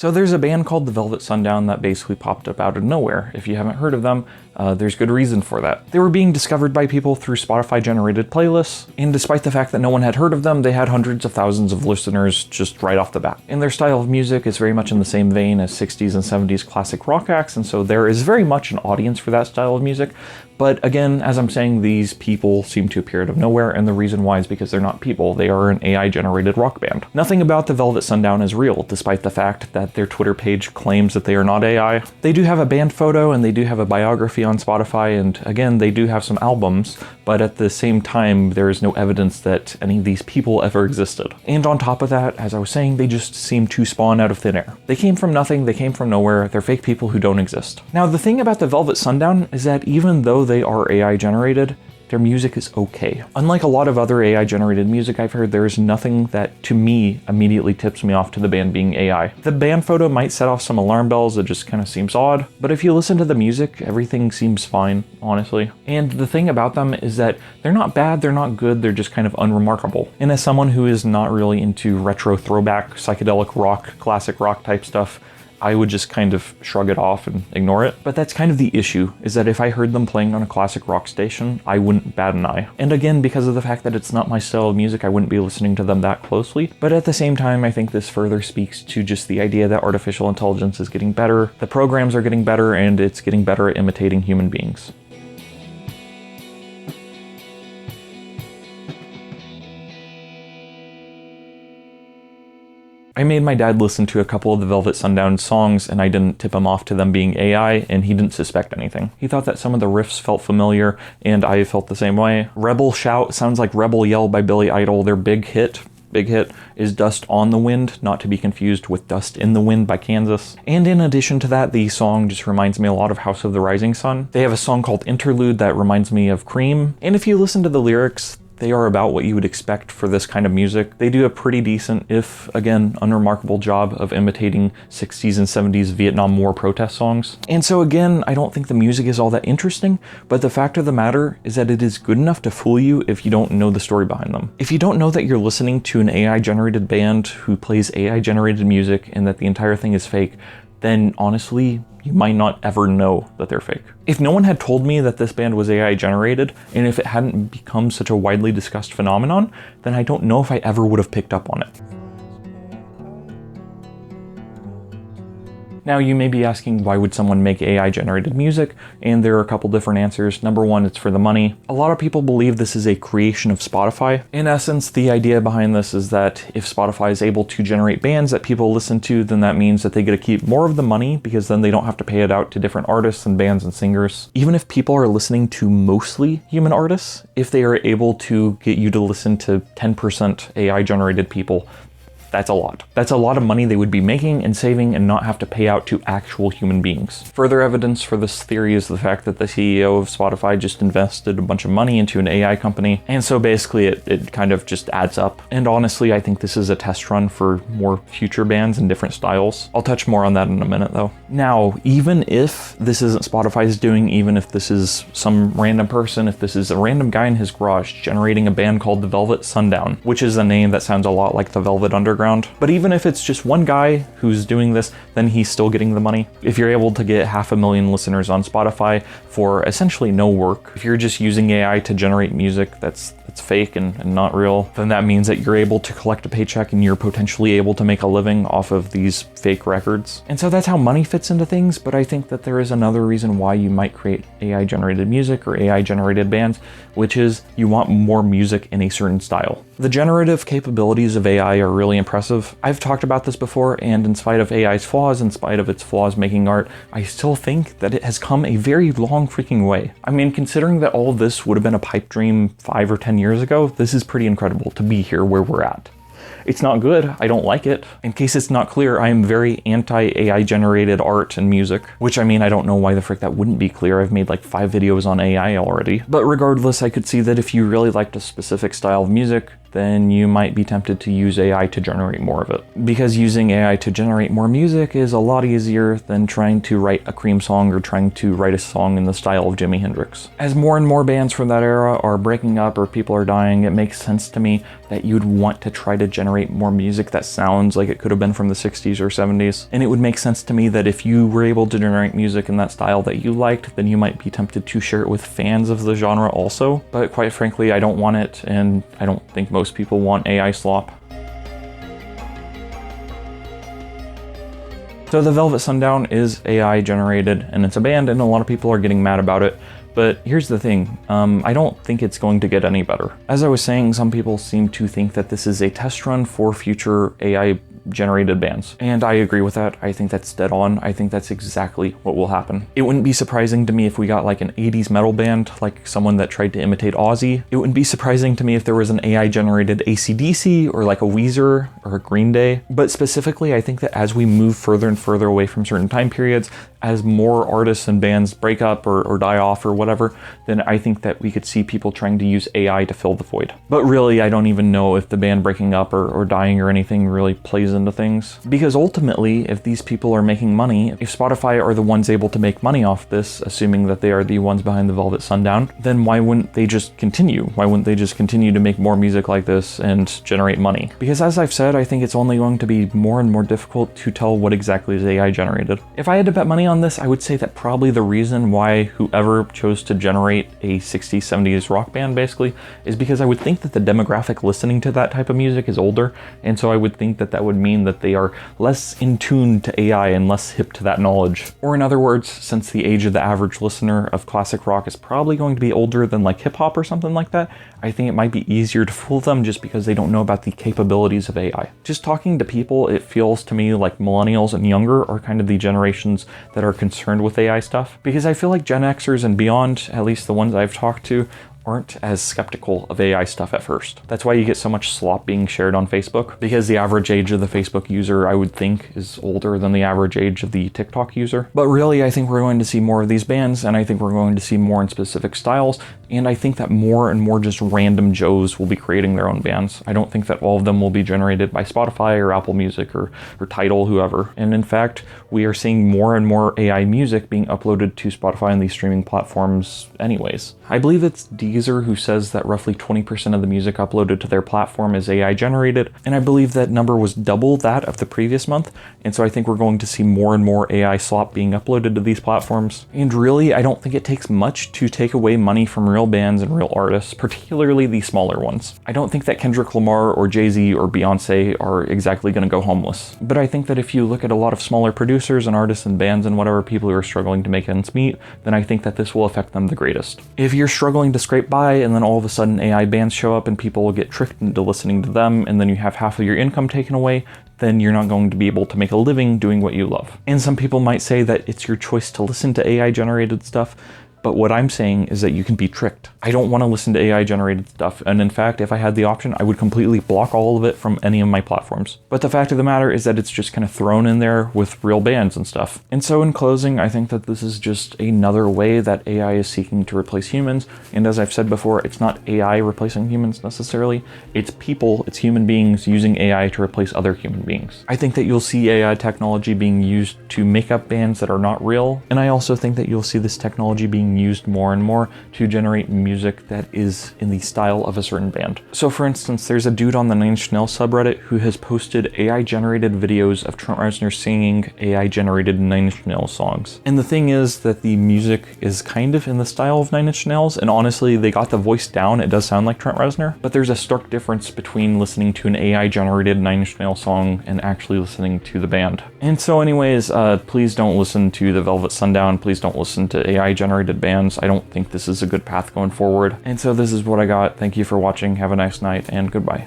So there's a band called the Velvet Sundown that basically popped up out of nowhere. If you haven't heard of them, there's good reason for that. They were being discovered by people through Spotify-generated playlists, and despite the fact that no one had heard of them, they had hundreds of thousands of listeners just right off the bat. And their style of music is very much in the same vein as 60s and 70s classic rock acts, and so there is very much an audience for that style of music. But again, as I'm saying, these people seem to appear out of nowhere, and the reason why is because they're not people. They are an AI-generated rock band. Nothing about the Velvet Sundown is real, despite the fact that their Twitter page claims that they are not AI. They do have a band photo, and they do have a biography on Spotify, and again, they do have some albums, but at the same time, there is no evidence that any of these people ever existed. And on top of that, as I was saying, they just seem to spawn out of thin air. They came from nothing, they came from nowhere, they're fake people who don't exist. Now, the thing about the Velvet Sundown is that even though they are AI generated, their music is okay. Unlike a lot of other AI generated music I've heard, there is nothing that to me immediately tips me off to the band being AI. The band photo might set off some alarm bells, it just kind of seems odd, but if you listen to the music, everything seems fine, honestly. And the thing about them is that they're not bad, they're not good, they're just kind of unremarkable. And as someone who is not really into retro throwback, psychedelic rock, classic rock type stuff, I would just kind of shrug it off and ignore it. But that's kind of the issue, is that if I heard them playing on a classic rock station, I wouldn't bat an eye. And again, because of the fact that it's not my style of music, I wouldn't be listening to them that closely. But at the same time, I think this further speaks to just the idea that artificial intelligence is getting better, the programs are getting better, and it's getting better at imitating human beings. I made my dad listen to a couple of the Velvet Sundown songs, and I didn't tip him off to them being AI, and he didn't suspect anything. He thought that some of the riffs felt familiar, and I felt the same way. Rebel Shout sounds like Rebel Yell by Billy Idol. Their big hit is Dust on the Wind, not to be confused with Dust in the Wind by Kansas. And in addition to that, the song just reminds me a lot of House of the Rising Sun. They have a song called Interlude that reminds me of Cream, and if you listen to the lyrics, they are about what you would expect for this kind of music. They do a pretty decent, if again, unremarkable job of imitating 60s and 70s Vietnam War protest songs. And so again, I don't think the music is all that interesting, but the fact of the matter is that it is good enough to fool you if you don't know the story behind them. If you don't know that you're listening to an AI-generated band who plays AI-generated music and that the entire thing is fake, then honestly, you might not ever know that they're fake. If no one had told me that this band was AI generated, and if it hadn't become such a widely discussed phenomenon, then I don't know if I ever would have picked up on it. Now, you may be asking, why would someone make AI-generated music? And there are a couple different answers. Number one, it's for the money. A lot of people believe this is a creation of Spotify. In essence, the idea behind this is that if Spotify is able to generate bands that people listen to, then that means that they get to keep more of the money, because then they don't have to pay it out to different artists and bands and singers. Even if people are listening to mostly human artists, if they are able to get you to listen to 10% AI-generated people, that's a lot. That's a lot of money they would be making and saving and not have to pay out to actual human beings. Further evidence for this theory is the fact that the CEO of Spotify just invested a bunch of money into an AI company, and so basically it kind of just adds up. And honestly, I think this is a test run for more future bands and different styles. I'll touch more on that in a minute though. Now, even if this isn't Spotify's doing, even if this is some random person, if this is a random guy in his garage generating a band called the Velvet Sundown, which is a name that sounds a lot like the Velvet Underground, but even if it's just one guy who's doing this, then he's still getting the money. If you're able to get 500,000 listeners on Spotify for essentially no work, if you're just using AI to generate music that's fake and not real, then that means that you're able to collect a paycheck and you're potentially able to make a living off of these fake records. And so that's how money fits into things, but I think that there is another reason why you might create AI-generated music or AI-generated bands, which is you want more music in a certain style. The generative capabilities of AI are really impressive. I've talked about this before, and in spite of AI's flaws, in spite of its flaws making art, I still think that it has come a very long freaking way. I mean, considering that all of this would have been a pipe dream 5 or 10 years ago, this is pretty incredible to be here where we're at. It's not good, I don't like it. In case it's not clear, I am very anti-AI generated art and music, which I mean, I don't know why the frick that wouldn't be clear. I've made like 5 videos on AI already. But regardless, I could see that if you really liked a specific style of music, then you might be tempted to use AI to generate more of it. Because using AI to generate more music is a lot easier than trying to write a Cream song or trying to write a song in the style of Jimi Hendrix. As more and more bands from that era are breaking up or people are dying, it makes sense to me that you'd want to try to generate more music that sounds like it could have been from the 60s or 70s. And it would make sense to me that if you were able to generate music in that style that you liked, then you might be tempted to share it with fans of the genre also. But quite frankly, I don't want it, and I don't think most people want AI slop. So the Velvet Sundown is AI generated, and it's a band, and a lot of people are getting mad about it. But here's the thing, I don't think it's going to get any better. As I was saying, some people seem to think that this is a test run for future AI generated bands. And I agree with that. I think that's dead on. I think that's exactly what will happen. It wouldn't be surprising to me if we got like an 80s metal band, like someone that tried to imitate Ozzy. It wouldn't be surprising to me if there was an AI generated AC/DC or like a Weezer or a Green Day. But specifically, I think that as we move further and further away from certain time periods, as more artists and bands break up or die off or whatever, then I think that we could see people trying to use AI to fill the void. But really, I don't even know if the band breaking up or dying or anything really plays into things. Because ultimately, if these people are making money, if Spotify are the ones able to make money off this, assuming that they are the ones behind the Velvet Sundown, then why wouldn't they just continue? Why wouldn't they just continue to make more music like this and generate money? Because as I've said, I think it's only going to be more and more difficult to tell what exactly is AI generated. If I had to bet money on this, I would say that probably the reason why whoever chose to generate a 60s, 70s rock band basically is because I would think that the demographic listening to that type of music is older, and so I would think that that would mean that they are less in tune to AI and less hip to that knowledge. Or in other words, since the age of the average listener of classic rock is probably going to be older than like hip hop or something like that, I think it might be easier to fool them just because they don't know about the capabilities of AI. Just talking to people, it feels to me like millennials and younger are kind of the generations that are concerned with AI stuff, because I feel like Gen Xers and beyond, at least the ones I've talked to, aren't as skeptical of AI stuff at first. That's why you get so much slop being shared on Facebook, because the average age of the Facebook user, I would think, is older than the average age of the TikTok user. But really, I think we're going to see more of these bands, and I think we're going to see more in specific styles, and I think that more and more just random Joes will be creating their own bands. I don't think that all of them will be generated by Spotify or Apple Music or Tidal, whoever. And in fact, we are seeing more and more AI music being uploaded to Spotify and these streaming platforms anyways. I believe it's Deezer who says that roughly 20% of the music uploaded to their platform is AI generated, and I believe that number was double that of the previous month, and so I think we're going to see more and more AI slop being uploaded to these platforms. And really, I don't think it takes much to take away money from real bands and real artists, particularly the smaller ones. I don't think that Kendrick Lamar or Jay-Z or Beyonce are exactly going to go homeless, but I think that if you look at a lot of smaller producers and artists and bands and whatever, people who are struggling to make ends meet, then I think that this will affect them the greatest. If you're struggling to scrape by and then all of a sudden AI bands show up and people will get tricked into listening to them, and then you have half of your income taken away, then you're not going to be able to make a living doing what you love. And some people might say that it's your choice to listen to AI generated stuff, but what I'm saying is that you can be tricked. I don't want to listen to AI generated stuff, and in fact, if I had the option, I would completely block all of it from any of my platforms. But the fact of the matter is that it's just kind of thrown in there with real bands and stuff. And so in closing, I think that this is just another way that AI is seeking to replace humans, and as I've said before, it's not AI replacing humans necessarily, it's people, it's human beings using AI to replace other human beings. I think that you'll see AI technology being used to make up bands that are not real, and I also think that you'll see this technology being used more and more to generate music that is in the style of a certain band. So for instance, there's a dude on the Nine Inch Nails subreddit who has posted AI generated videos of Trent Reznor singing AI generated Nine Inch Nails songs. And the thing is that the music is kind of in the style of Nine Inch Nails, and honestly, they got the voice down, it does sound like Trent Reznor, but there's a stark difference between listening to an AI generated Nine Inch Nails song and actually listening to the band. And so anyways, please don't listen to the Velvet Sundown, please don't listen to AI generated bands. I don't think this is a good path going forward. And so this is what I got. Thank you for watching. Have a nice night and goodbye.